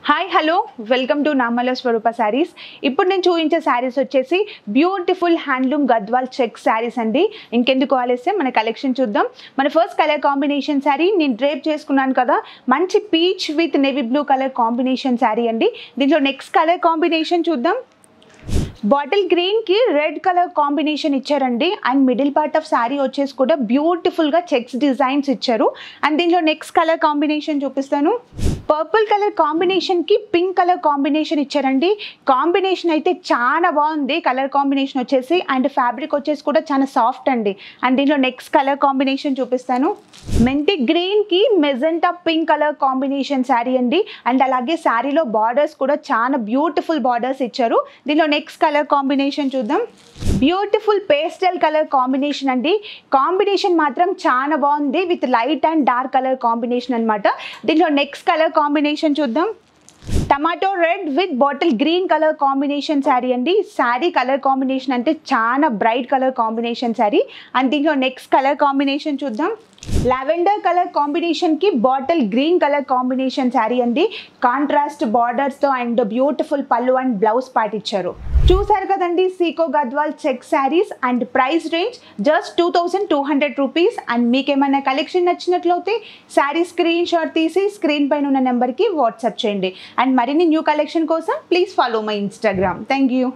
Hi hello welcome to Namala Swaroopa sarees. ఇప్పుడు నేను చూపించే శారీస్ వచ్చేసి beautiful handloom Gadwal check sarees అండి. ఇంకెందుకు ఆలస్యం, మన కలెక్షన్ చూద్దాం. మన ఫస్ట్ కలర్ కాంబినేషన్ శారీ నేను డ్రేప్ చేసుకున్నాను కదా, మంచి peach with navy blue colour combination sari అండి. దీంట్లో నెక్స్ట్ కలర్ కాంబినేషన్ చూద్దాం. బాటిల్ గ్రీన్ కి రెడ్ కలర్ కాంబినేషన్ ఇచ్చారండి. And middle part of sari వచ్చేసి కూడా బ్యూటిఫుల్ గా చెక్స్ డిజైన్స్ ఇచ్చారు. అండ్ దీంట్లో నెక్స్ట్ కలర్ కాంబినేషన్ చూపిస్తాను. పర్పుల్ కలర్ కాంబినేషన్ కి పింక్ కలర్ కాంబినేషన్ ఇచ్చారండి. కాంబినేషన్ అయితే చాలా బాగుంది. కలర్ కాంబినేషన్ వచ్చేసి అండ్ ఫ్యాబ్రిక్ వచ్చేసి కూడా చాలా సాఫ్ట్ అండి. అండ్ దీంట్లో నెక్స్ట్ కలర్ కాంబినేషన్ చూపిస్తాను. మెంటి గ్రీన్ కి magenta pink colour combination sari అండి. అండ్ అలాగే శారీలో బార్డర్స్ కూడా చాలా బ్యూటిఫుల్ బార్డర్స్ ఇచ్చారు. దీంట్లో నెక్స్ట్ కలర్ కాంబినేషన్ చూద్దాం. బ్యూటిఫుల్ పేస్టల్ కలర్ కాంబినేషన్ అండి. కాంబినేషన్ మాత్రం చాలా బాగుంది with light and dark colour combination అనమాట. దీంట్లో నెక్స్ట్ కలర్ కాంబినేషన్ చూద్దాం. Tomato red with bottle green colour combination sari అండి. శారీ కలర్ కాంబినేషన్ అంటే చాలా bright colour combination sari. And దీంట్లో నెక్స్ట్ కలర్ కాంబినేషన్ చూద్దాం. లావెండర్ కలర్ కాంబినేషన్ కి bottle green colour combination sari అండి. కాంట్రాస్ట్ బార్డర్స్ తో అండ్ బ్యూటిఫుల్ పళ్ళు అండ్ బ్లౌజ్ పార్ట్ ఇచ్చారు. చూసారు కదండి సీకో Gadwal check saris. And price range just 2200 rupees. And మీకు ఏమైనా కలెక్షన్ నచ్చినట్లయితే శారీ స్క్రీన్ షాట్ తీసి స్క్రీన్ పైన ఉన్న నెంబర్కి వాట్సాప్ చేయండి. అండ్ మరిన్ని న్యూ కలెక్షన్ కోసం please follow my Instagram. Thank you.